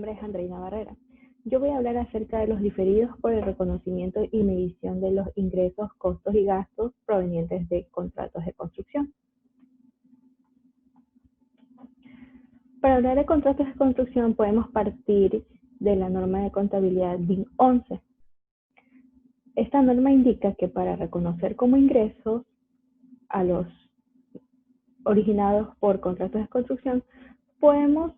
nombre es Andreina Barrera. Yo voy a hablar acerca de los diferidos por el reconocimiento y medición de los ingresos, costos y gastos provenientes de contratos de construcción. Para hablar de contratos de construcción podemos partir de la norma de contabilidad DIN 11. Esta norma indica que para reconocer como ingresos a los originados por contratos de construcción, podemos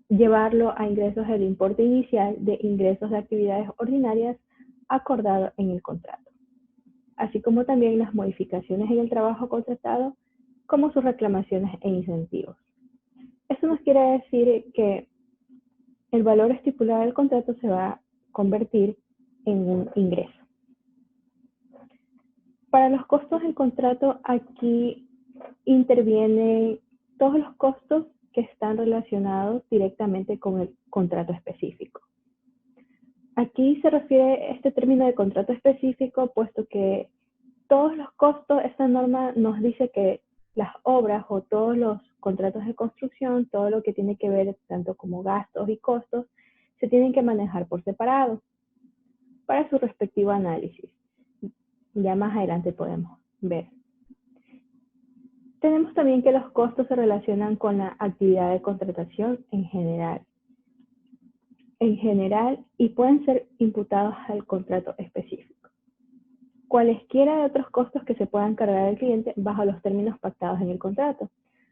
llevarlo a ingresos del importe inicial de ingresos de actividades ordinarias acordado en el contrato, así como también las modificaciones en el trabajo contratado, como sus reclamaciones e incentivos. Eso nos quiere decir que el valor estipulado del contrato se va a convertir en un ingreso. Para los costos del contrato, aquí intervienen todos los costos que están relacionados directamente con el contrato específico. Aquí se refiere este término de contrato específico, puesto que todos los costos, esta norma nos dice que las obras o todos los contratos de construcción, todo lo que tiene que ver tanto como gastos y costos, se tienen que manejar por separado para su respectivo análisis. Ya más adelante podemos ver. Tenemos también que los costos se relacionan con la actividad de contratación en general y pueden ser imputados al contrato específico. Cualesquiera de otros costos que se puedan cargar al cliente bajo los términos pactados en el contrato.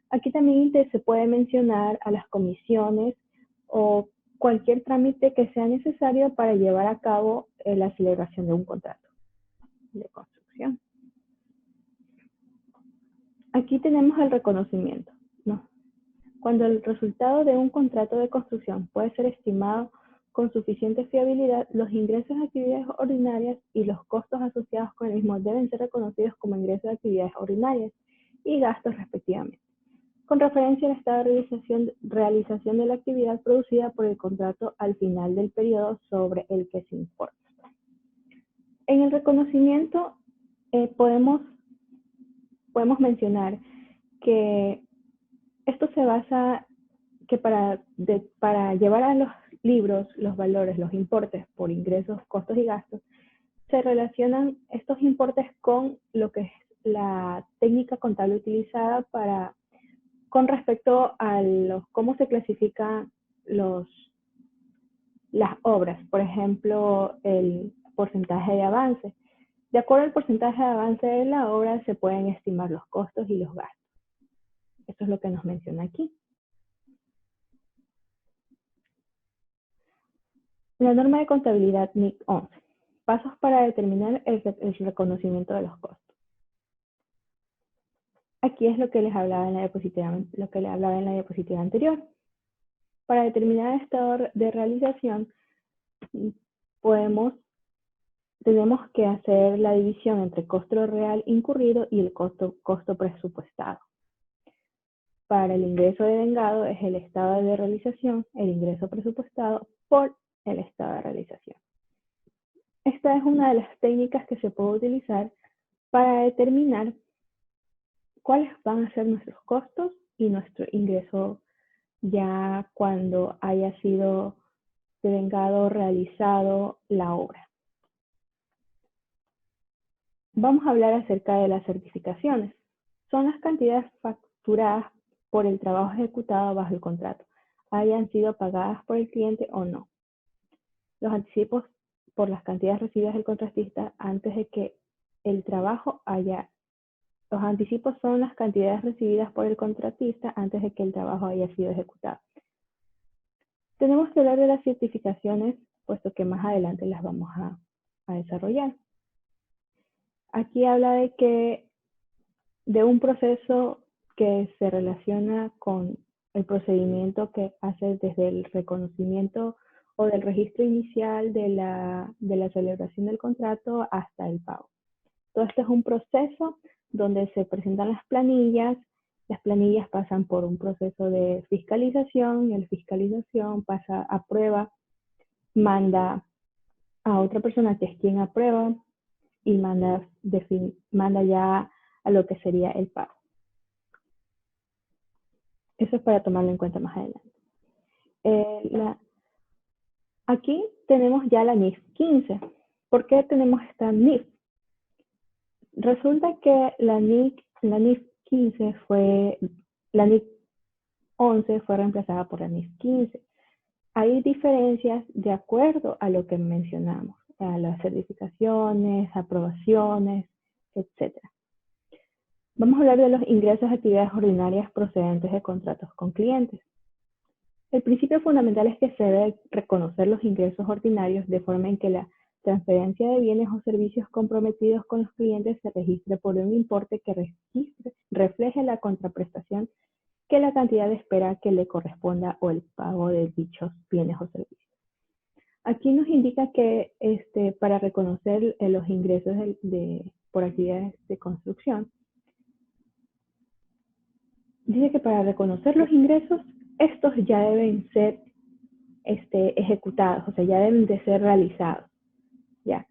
Aquí también se puede mencionar a las comisiones o cualquier trámite que sea necesario para llevar a cabo la celebración de un contrato de construcción. Aquí tenemos el reconocimiento, ¿no? Cuando el resultado de un contrato de construcción puede ser estimado con suficiente fiabilidad, los ingresos de actividades ordinarias y los costos asociados con el mismo deben ser reconocidos como ingresos de actividades ordinarias y gastos respectivamente, con referencia al estado de realización de la actividad producida por el contrato al final del periodo sobre el que se informa. En el reconocimiento podemos mencionar que esto se basa que para llevar a los libros los valores, los importes por ingresos, costos y gastos, se relacionan estos importes con lo que es la técnica contable utilizada con respecto a cómo se clasifican las obras. Por ejemplo, el porcentaje de avance. De acuerdo al porcentaje de avance de la obra, se pueden estimar los costos y los gastos. Esto es lo que nos menciona aquí. La norma de contabilidad NIC 11. Pasos para determinar el reconocimiento de los costos. Aquí es lo que les hablaba en la diapositiva anterior. Para determinar el estado de realización, tenemos que hacer la división entre costo real incurrido y el costo presupuestado. Para el ingreso devengado es el estado de realización, el ingreso presupuestado por el estado de realización. Esta es una de las técnicas que se puede utilizar para determinar cuáles van a ser nuestros costos y nuestro ingreso ya cuando haya sido devengado o realizado la obra. Vamos a hablar acerca de las certificaciones. Son las cantidades facturadas por el trabajo ejecutado bajo el contrato, hayan sido pagadas por el cliente o no. Los anticipos por las cantidades recibidas del contratista antes de que el trabajo Los anticipos son las cantidades recibidas por el contratista antes de que el trabajo haya sido ejecutado. Tenemos que hablar de las certificaciones, puesto que más adelante las vamos a desarrollar. Aquí habla de un proceso que se relaciona con el procedimiento que hace desde el reconocimiento o del registro inicial de la celebración del contrato hasta el pago. Todo esto es un proceso donde se presentan las planillas pasan por un proceso de fiscalización, y la fiscalización pasa a prueba, manda a otra persona que es quien aprueba y manda ya a lo que sería el pago. Eso es para tomarlo en cuenta más adelante. Aquí tenemos ya la NIF 15. ¿Por qué tenemos esta NIF? Resulta que la NIF 15 la NIF 11 fue reemplazada por la NIF 15. Hay diferencias de acuerdo a lo que mencionamos, a las certificaciones, aprobaciones, etc. Vamos a hablar de los ingresos de actividades ordinarias procedentes de contratos con clientes. El principio fundamental es que se debe reconocer los ingresos ordinarios de forma en que la transferencia de bienes o servicios comprometidos con los clientes se registre por un importe que refleje la contraprestación que la cantidad espera que le corresponda o el pago de dichos bienes o servicios. Aquí nos indica que para reconocer los ingresos por actividades de construcción, dice que para reconocer los ingresos, estos ya deben ser ejecutados, o sea, ya deben de ser realizados. ¿Ya?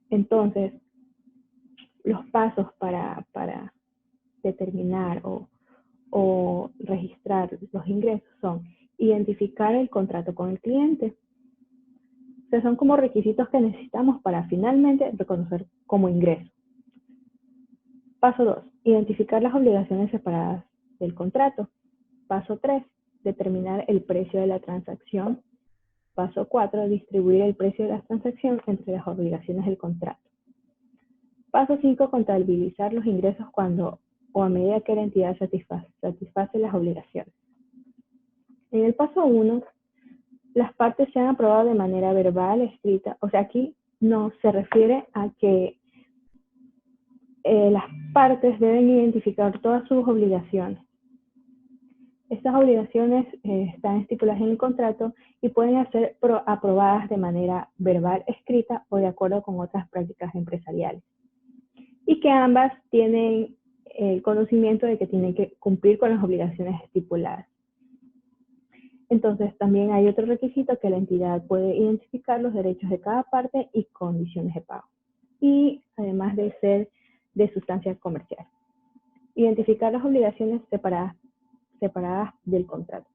Entonces, los pasos para determinar o registrar los ingresos son identificar el contrato con el cliente. O sea, son como requisitos que necesitamos para finalmente reconocer como ingreso. Paso 2, identificar las obligaciones separadas del contrato. Paso 3, determinar el precio de la transacción. Paso 4, distribuir el precio de la transacción entre las obligaciones del contrato. Paso 5, contabilizar los ingresos cuando o a medida que la entidad satisface las obligaciones. En el paso 1, las partes se han aprobado de manera verbal, escrita. O sea, aquí no se refiere a que las partes deben identificar todas sus obligaciones. Estas obligaciones están estipuladas en el contrato y pueden ser aprobadas de manera verbal, escrita o de acuerdo con otras prácticas empresariales. Y que ambas tienen el conocimiento de que tienen que cumplir con las obligaciones estipuladas. Entonces, también hay otro requisito que la entidad puede identificar los derechos de cada parte y condiciones de pago. Y además de ser de sustancia comercial. Identificar las obligaciones separadas del contrato.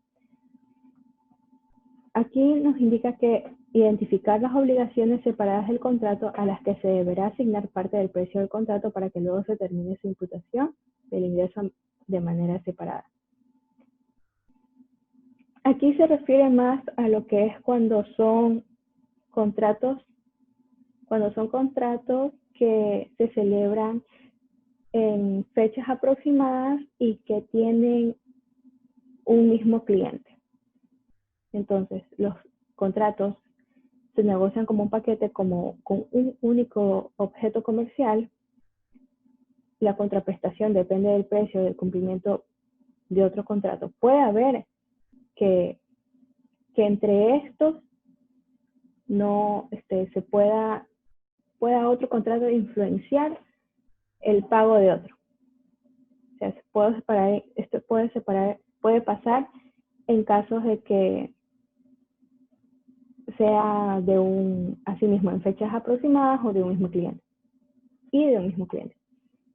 Aquí nos indica que identificar las obligaciones separadas del contrato a las que se deberá asignar parte del precio del contrato para que luego se termine su imputación del ingreso de manera separada. Aquí se refiere más a lo que es cuando son contratos que se celebran en fechas aproximadas y que tienen un mismo cliente. Entonces, los contratos se negocian como un paquete, con un único objeto comercial. La contraprestación depende del precio del cumplimiento de otro contrato. Puede haber que entre estos no se pueda otro contrato influenciar el pago de otro. O sea, puede pasar en casos de que sea asimismo en fechas aproximadas o de un mismo cliente.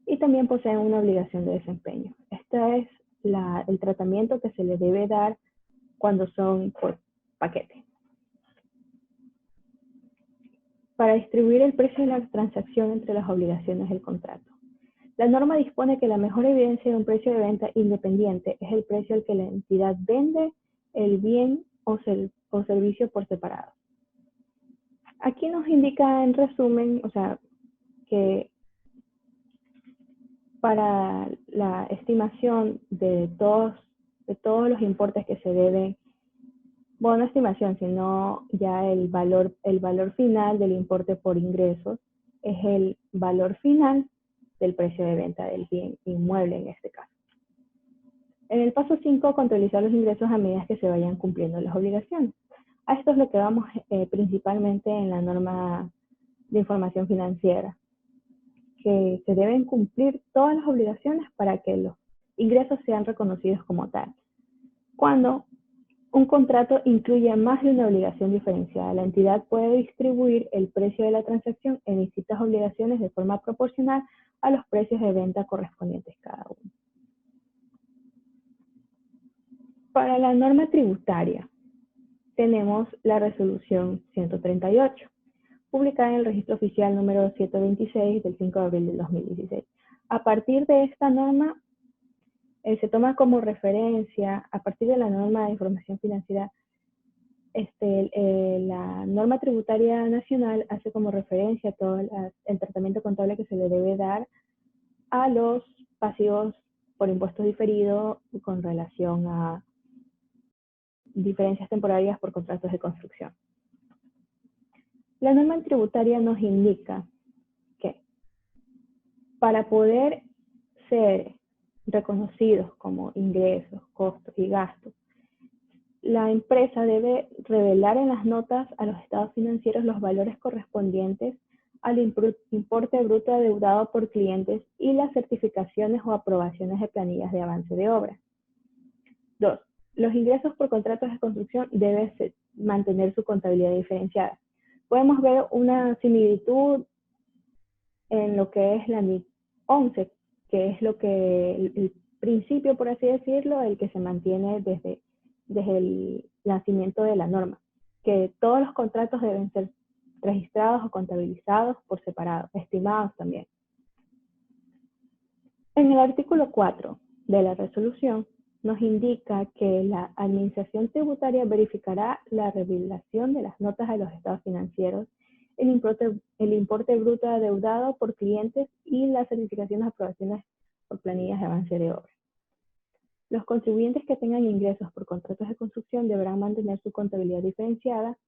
Y también poseen una obligación de desempeño. Este es el tratamiento que se le debe dar cuando son por paquete. Para distribuir el precio de la transacción entre las obligaciones del contrato. La norma dispone que la mejor evidencia de un precio de venta independiente es el precio al que la entidad vende el bien o servicio por separado. Aquí nos indica en resumen, o sea, que para la estimación de todos los importes que se deben, bueno, no estimación, sino ya el valor final del importe por ingresos es el valor final del precio de venta del bien inmueble en este caso. En el paso 5, contabilizar los ingresos a medida que se vayan cumpliendo las obligaciones. A esto es lo que vamos principalmente en la norma de información financiera, que se deben cumplir todas las obligaciones para que los ingresos sean reconocidos como tal. Cuando un contrato incluye más de una obligación diferenciada, la entidad puede distribuir el precio de la transacción en distintas obligaciones de forma proporcional a los precios de venta correspondientes cada uno. Para la norma tributaria, tenemos la resolución 138, publicada en el registro oficial número 726 del 5 de abril del 2016. A partir de esta norma, se toma como referencia, a partir de la norma de información financiera, la norma tributaria nacional hace como referencia todo el tratamiento contable que se le debe dar a los pasivos por impuestos diferidos con relación a diferencias temporarias por contratos de construcción. La norma tributaria nos indica que para poder ser reconocidos como ingresos, costos y gastos, la empresa debe revelar en las notas a los estados financieros los valores correspondientes al importe bruto adeudado por clientes y las certificaciones o aprobaciones de planillas de avance de obra. 2. Los ingresos por contratos de construcción deben mantener su contabilidad diferenciada. Podemos ver una similitud en lo que es la NIC 11, que es lo que el principio, por así decirlo, el que se mantiene desde el nacimiento de la norma, que todos los contratos deben ser registrados o contabilizados por separado, estimados también. En el artículo 4 de la resolución nos indica que la Administración Tributaria verificará la revelación de las notas a los estados financieros, el importe bruto adeudado por clientes y las certificaciones de aprobaciones por planillas de avance de obra. Los contribuyentes que tengan ingresos por contratos de construcción deberán mantener su contabilidad diferenciada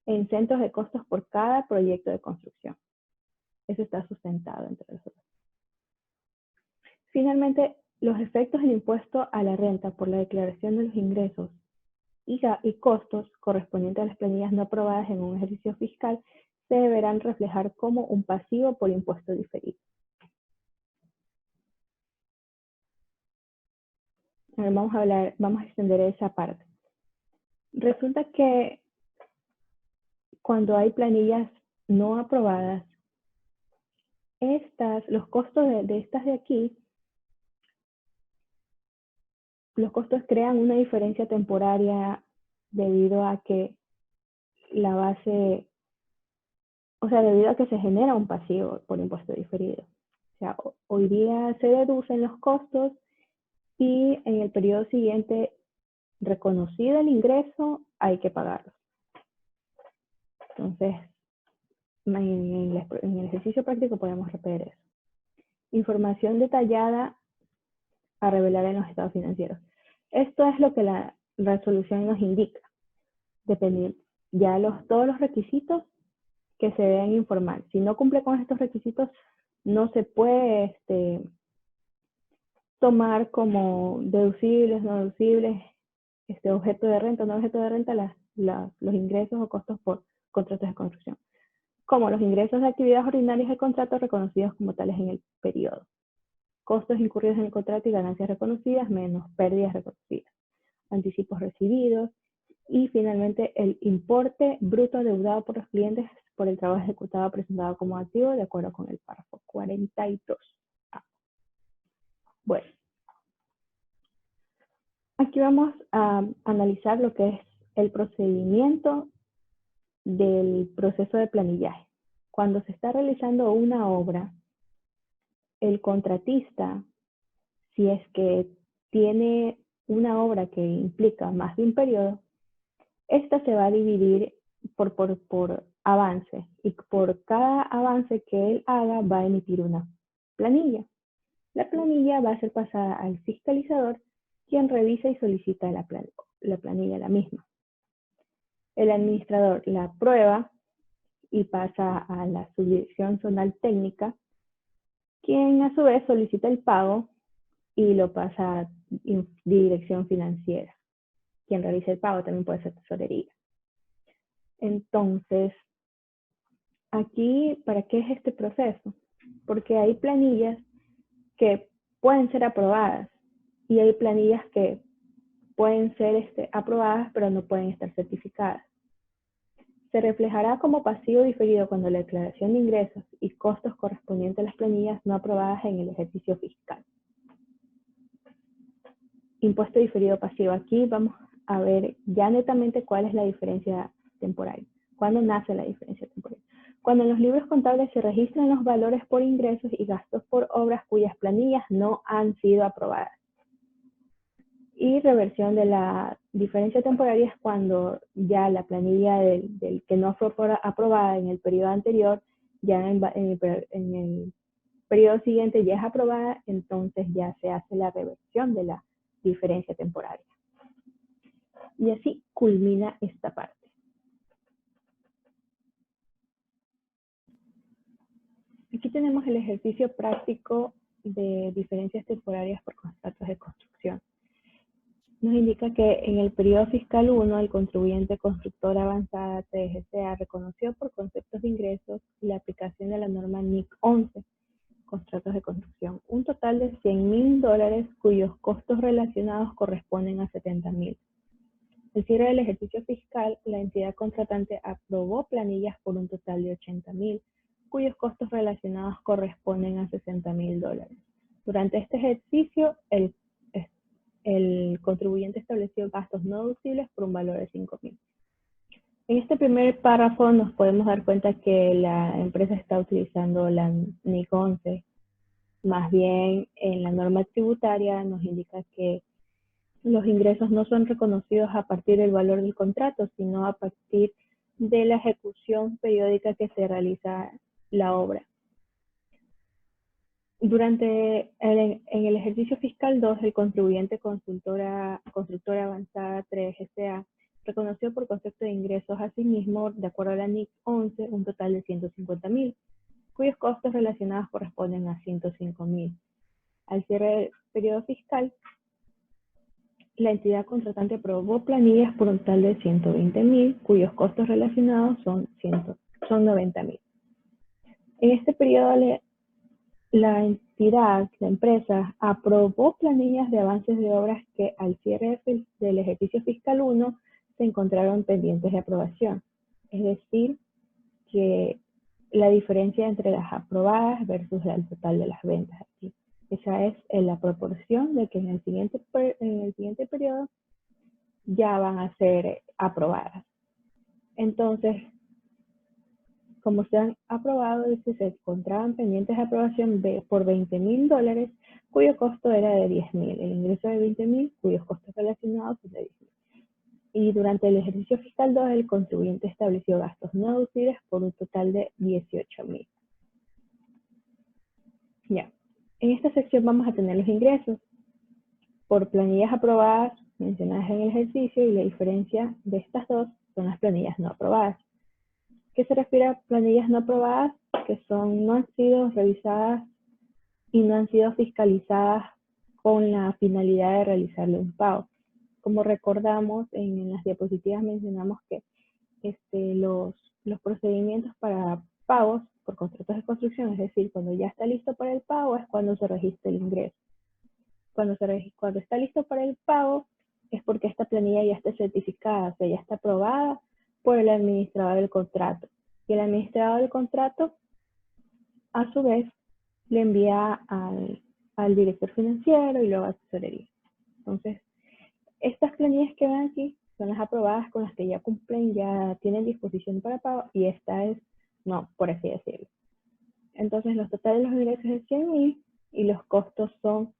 en centros de costos por cada proyecto de construcción. Eso está sustentado entre nosotros. Finalmente, los efectos del impuesto a la renta por la declaración de los ingresos y costos correspondientes a las planillas no aprobadas en un ejercicio fiscal se deberán reflejar como un pasivo por impuesto diferido. Ahora vamos a extender esa parte. Resulta que cuando hay planillas no aprobadas, los costos de estas de aquí, los costos crean una diferencia temporaria debido a que la base, o sea, debido a que se genera un pasivo por impuesto diferido. O sea, hoy día se deducen los costos y en el periodo siguiente, reconocido el ingreso, hay que pagarlo. Entonces, en el ejercicio práctico podemos repetir eso. Información detallada a revelar en los estados financieros. Esto es lo que la resolución nos indica. Dependiendo ya todos los requisitos que se deben informar. Si no cumple con estos requisitos, no se puede tomar como deducibles, no deducibles, objeto de renta, no objeto de renta, los ingresos o costos por contratos de construcción, como los ingresos de actividades ordinarias de contrato reconocidos como tales en el periodo, costos incurridos en el contrato y ganancias reconocidas menos pérdidas reconocidas, anticipos recibidos y finalmente el importe bruto adeudado por los clientes por el trabajo ejecutado presentado como activo de acuerdo con el párrafo 42. Bueno, aquí vamos a analizar lo que es el procedimiento del proceso de planillaje. Cuando se está realizando una obra, el contratista, si es que tiene una obra que implica más de un periodo, esta se va a dividir por avance y por cada avance que él haga va a emitir una planilla. La planilla va a ser pasada al fiscalizador, quien revisa y solicita la planilla, la misma. El administrador la aprueba y pasa a la subdirección zonal técnica, quien a su vez solicita el pago y lo pasa a dirección financiera. Quien realiza el pago también puede ser tesorería. Entonces, aquí, ¿para qué es este proceso? Porque hay planillas que pueden ser aprobadas y hay planillas que pueden ser aprobadas pero no pueden estar certificadas. Se reflejará como pasivo diferido cuando la declaración de ingresos y costos correspondientes a las planillas no aprobadas en el ejercicio fiscal. impuesto diferido pasivo. Aquí vamos a ver ya netamente cuál es la diferencia temporal. ¿Cuándo nace la diferencia temporal? Cuando en los libros contables se registran los valores por ingresos y gastos por obras cuyas planillas no han sido aprobadas. Y reversión de la diferencia temporaria es cuando ya la planilla del que no fue aprobada en el periodo anterior, ya en el periodo siguiente ya es aprobada, entonces ya se hace la reversión de la diferencia temporaria. Y así culmina esta parte. Aquí tenemos el ejercicio práctico de diferencias temporarias por contratos de construcción. Nos indica que en el periodo fiscal 1, el contribuyente Constructora Avanzada 3SA reconoció por conceptos de ingresos la aplicación de la norma NIC 11, contratos de construcción, un total de $100,000 cuyos costos relacionados corresponden a $70,000. Al cierre del ejercicio fiscal, la entidad contratante aprobó planillas por un total de $80,000, cuyos costos relacionados corresponden a $60,000. Durante este ejercicio, el contribuyente estableció gastos no deducibles por un valor de $5,000. En este primer párrafo nos podemos dar cuenta que la empresa está utilizando la NIC 11. Más bien, en la norma tributaria nos indica que los ingresos no son reconocidos a partir del valor del contrato, sino a partir de la ejecución periódica que se realiza la obra. En el ejercicio fiscal 2, el contribuyente Constructora Avanzada 3 S.A. reconoció por concepto de ingresos a sí mismo, de acuerdo a la NIC 11, un total de $150,000, cuyos costos relacionados corresponden a $105,000. Al cierre del periodo fiscal, la entidad contratante aprobó planillas por un total de $120,000, cuyos costos relacionados son $90,000. En este periodo, la entidad, la empresa, aprobó planillas de avances de obras que al cierre del ejercicio fiscal 1 se encontraron pendientes de aprobación. Es decir, que la diferencia entre las aprobadas versus el total de las ventas aquí. Esa es la proporción de que en el siguiente periodo ya van a ser aprobadas. Entonces, como se han aprobado, se encontraban pendientes de aprobación por $20,000, cuyo costo era de $10,000. El ingreso de $20,000, cuyos costos relacionados son de $10,000. Y durante el ejercicio fiscal 2, el contribuyente estableció gastos no deducibles por un total de $18,000. Ya. En esta sección vamos a tener los ingresos por planillas aprobadas mencionadas en el ejercicio, y la diferencia de estas dos son las planillas no aprobadas. ¿Qué se refiere a planillas no aprobadas? Que no han sido revisadas y no han sido fiscalizadas con la finalidad de realizarle un pago. Como recordamos, en las diapositivas mencionamos que los procedimientos para pagos por contratos de construcción, es decir, cuando ya está listo para el pago, es cuando se registra el ingreso. Cuando está listo para el pago, es porque esta planilla ya está certificada, o sea, ya está aprobada por el administrador del contrato. Y el administrador del contrato, a su vez, le envía al director financiero y luego a tesorería. Entonces, estas planillas que ven aquí son las aprobadas con las que ya cumplen, ya tienen disposición para pago, y esta es, no, por así decirlo. Entonces, los totales de los ingresos es $100,000 y los costos son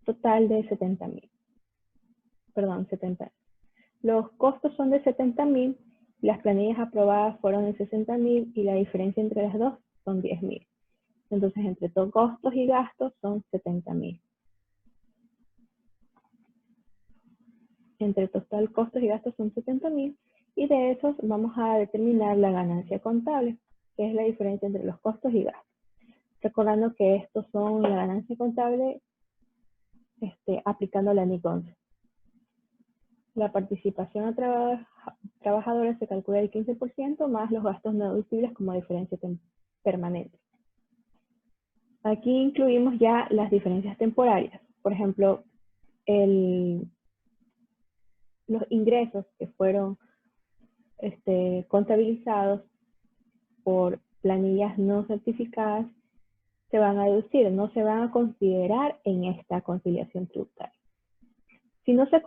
total de $70,000. Perdón, 70. Los costos son de $70,000, las planillas aprobadas fueron de $60,000 y la diferencia entre las dos son $10,000. Entonces, entre todos costos y gastos son $70,000. Entre total costos y gastos son $70,000, y de esos vamos a determinar la ganancia contable, que es la diferencia entre los costos y gastos. Recordando que estos son la ganancia contable aplicando la NIC 11. La participación a trabajadores se calcula el 15% más los gastos no deducibles como diferencia permanente. Aquí incluimos ya las diferencias temporarias. Por ejemplo, los ingresos que fueron contabilizados por planillas no certificadas se van a deducir, no se van a considerar en esta conciliación tributaria. Si no se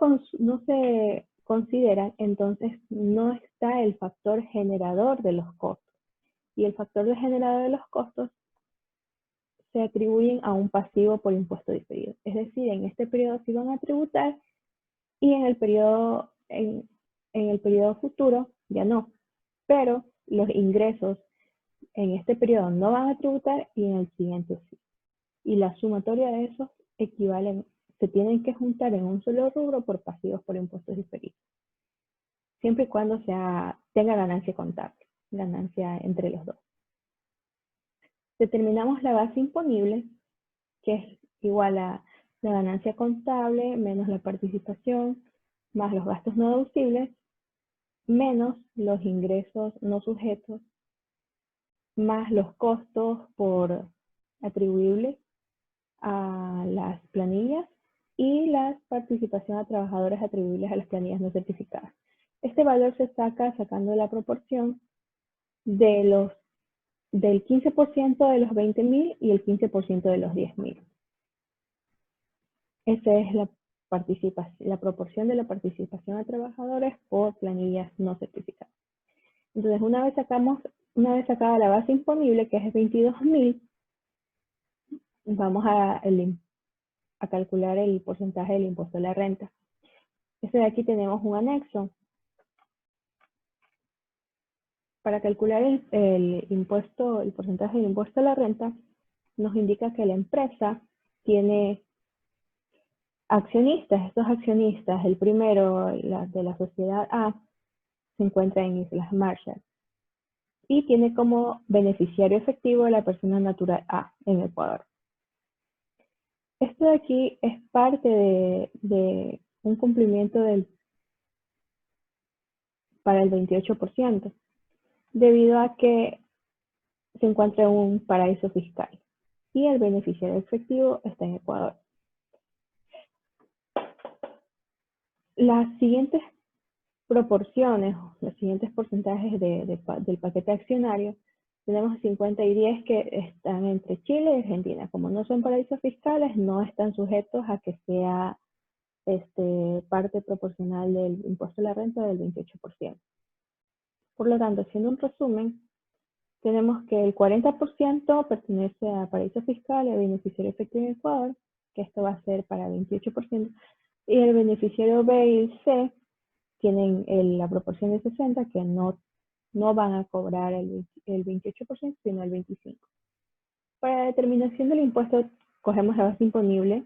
consideran, entonces no está el factor generador de los costos. Y el factor de generador de los costos se atribuyen a un pasivo por impuesto diferido. Es decir, en este periodo sí van a tributar y en el periodo futuro ya no. Pero los ingresos en este periodo no van a tributar y en el siguiente sí. Y la sumatoria de esos equivalen, se tienen que juntar en un solo rubro por pasivos por impuestos diferidos. Siempre y cuando tenga ganancia contable, ganancia entre los dos. Determinamos la base imponible, que es igual a la ganancia contable menos la participación, más los gastos no deducibles, menos los ingresos no sujetos, más los costos por atribuibles a las planillas y la participación a trabajadores atribuibles a las planillas no certificadas. Este valor se saca sacando la proporción del 15% de los 20.000 y el 15% de los 10.000. Esa es la proporción de la participación a trabajadores por planillas no certificadas. Entonces, una vez sacada la base imponible, que es 22.000, vamos a calcular el porcentaje del impuesto a la renta. De aquí tenemos un anexo. Para calcular el porcentaje del impuesto a la renta, nos indica que la empresa tiene accionistas. Estos accionistas, el primero de la sociedad A, se encuentra en Islas Marshall y tiene como beneficiario efectivo la persona natural A en Ecuador. Esto de aquí es parte de un cumplimiento para el 28%, debido a que se encuentra en un paraíso fiscal y el beneficiario efectivo está en Ecuador. Las siguientes proporciones, los siguientes porcentajes del paquete accionario, tenemos 50 y 10 que están entre Chile y Argentina. Como no son paraísos fiscales, no están sujetos a que sea parte proporcional del impuesto a la renta del 28%. Por lo tanto, haciendo un resumen, tenemos que el 40% pertenece a paraíso fiscal y a beneficiario efectivo en Ecuador, que esto va a ser para 28%, y el beneficiario B y C tienen la proporción de 60, que no van a cobrar el 28%, sino el 25%. Para la determinación del impuesto, cogemos la base imponible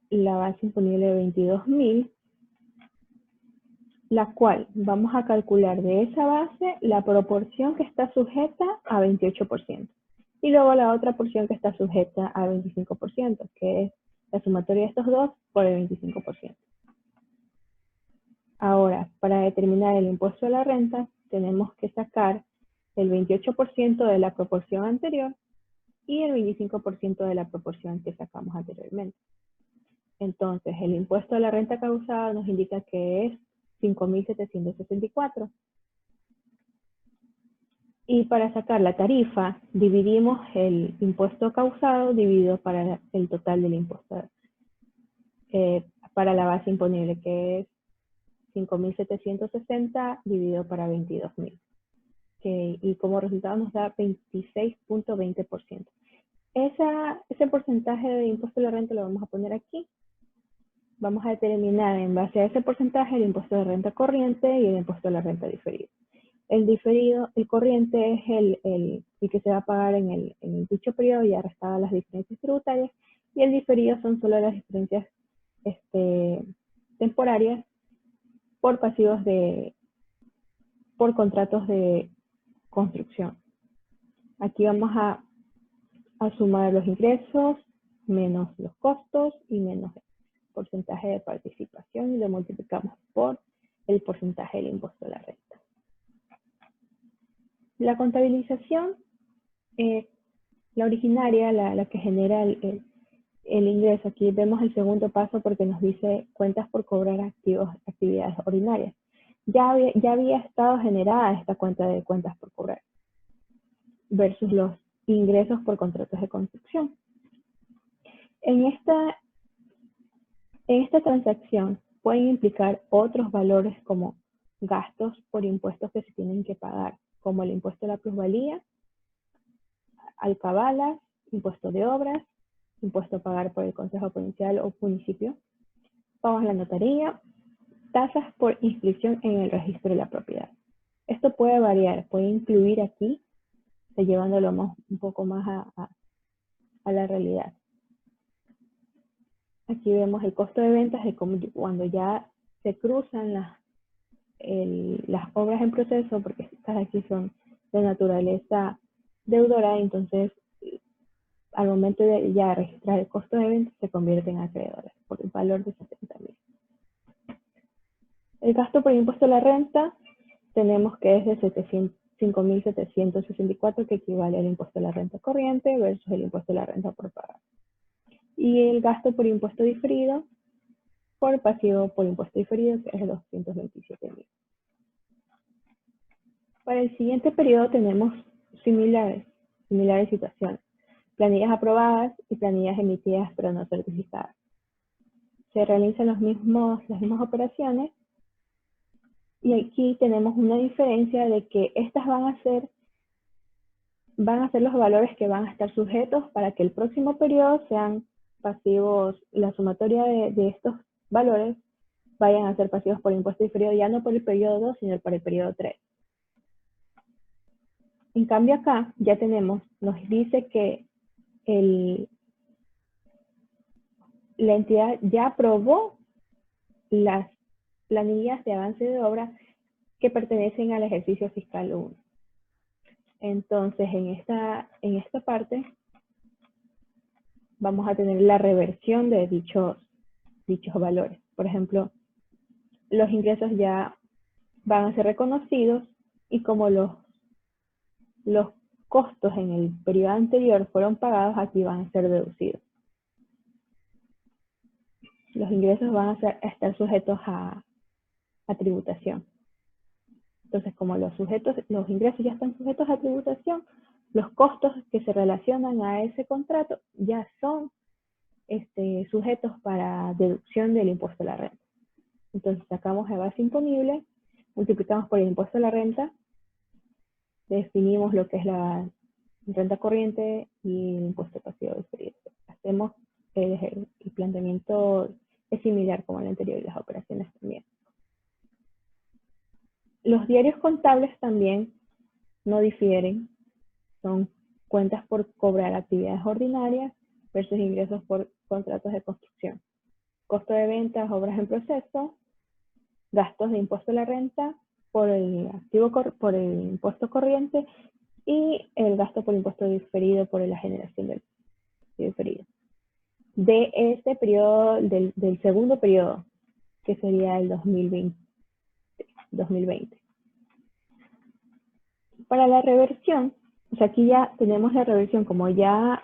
de 22.000, la cual vamos a calcular de esa base la proporción que está sujeta a 28%. Y luego la otra porción que está sujeta a 25%, que es la sumatoria de estos dos por el 25%. Ahora, para determinar el impuesto a la renta, tenemos que sacar el 28% de la proporción anterior y el 25% de la proporción que sacamos anteriormente. Entonces, el impuesto a la renta causada nos indica que es 5.764. Y para sacar la tarifa, dividimos el impuesto causado dividido para el total del impuesto para la base imponible, que es 5.760 dividido para 22.000. Y como resultado nos da 26.20%. Ese porcentaje de impuesto a la renta lo vamos a poner aquí. Vamos a determinar en base a ese porcentaje el impuesto de renta corriente y el impuesto a la renta diferido. El corriente es el que se va a pagar en dicho periodo y arrestadas las diferencias tributarias, y el diferido son solo las diferencias temporarias por pasivos por contratos de construcción. Aquí vamos a sumar los ingresos menos los costos y menos el porcentaje de participación y lo multiplicamos por el porcentaje del impuesto a la renta. La contabilización, la originaria, la que genera el ingreso, aquí vemos el segundo paso porque nos dice cuentas por cobrar actividades ordinarias. Ya había estado generada esta cuenta de cuentas por cobrar versus los ingresos por contratos de construcción. En En esta transacción pueden implicar otros valores como gastos por impuestos que se tienen que pagar, como el impuesto a la plusvalía, alcabalas, impuesto de obras, impuesto a pagar por el Consejo Provincial o municipio, pagos a la notaría, tasas por inscripción en el registro de la propiedad. Esto puede variar, puede incluir aquí, llevándolo un poco más a la realidad. Aquí vemos el costo de ventas de cuando ya se cruzan las obras en proceso, porque estas aquí son de naturaleza deudora, entonces al momento de ya registrar el costo de ventas se convierten en acreedores por el valor de 70.000. El gasto por impuesto a la renta tenemos que es de 5.764, que equivale al impuesto a la renta corriente versus el impuesto a la renta por pagar. Y el gasto por impuesto diferido por pasivo por impuesto diferido, que es de 227.000. Para el siguiente periodo tenemos similares situaciones. Planillas aprobadas y planillas emitidas pero no certificadas. Se realizan las mismas operaciones y aquí tenemos una diferencia de que estas van a ser los valores que van a estar sujetos para que el próximo periodo sean pasivos. La sumatoria de estos valores vayan a ser pasivos por impuesto diferido, ya no por el periodo 2, sino por el periodo 3. En cambio acá ya nos dice que la entidad ya aprobó las planillas de avance de obra que pertenecen al ejercicio fiscal 1. Entonces, en esta parte vamos a tener la reversión de dichos valores. Por ejemplo, los ingresos ya van a ser reconocidos y como los costos en el periodo anterior fueron pagados, aquí van a ser deducidos. Los ingresos van a estar sujetos a tributación. Entonces, como los ingresos ya están sujetos a tributación, los costos que se relacionan a ese contrato ya son sujetos para deducción del impuesto a la renta. Entonces, sacamos la base imponible, multiplicamos por el impuesto a la renta, definimos lo que es la renta corriente y el impuesto pasivo diferido. Hacemos el planteamiento es similar como el anterior y las operaciones también. Los diarios contables también no difieren, son cuentas por cobrar actividades ordinarias versus ingresos por contratos de construcción. Costo de ventas, obras en proceso, gastos de impuesto a la renta por el impuesto corriente y el gasto por impuesto diferido por la generación del diferido. De este periodo, del segundo periodo, que sería el 2020. Para la reversión, o sea, aquí ya tenemos la reversión como ya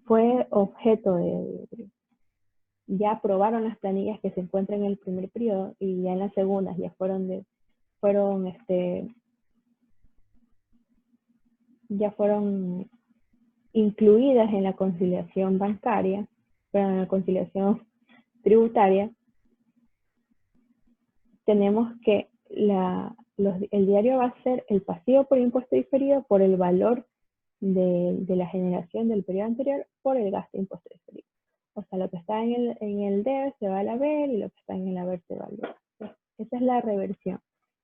fue objeto ya aprobaron las planillas que se encuentran en el primer periodo y ya en las segundas ya fueron incluidas en la conciliación bancaria, pero en la conciliación tributaria. Tenemos que el diario va a ser el pasivo por impuesto diferido por el valor de la generación del periodo anterior por el gasto de impuesto diferido. O sea, lo que está en el DER se va al haber y lo que está en el haber se va al ver. Esa es la reversión.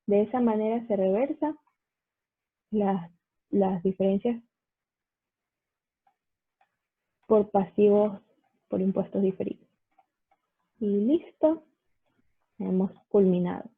De esa manera se reversa las diferencias por pasivos por impuestos diferidos. Y listo, hemos culminado.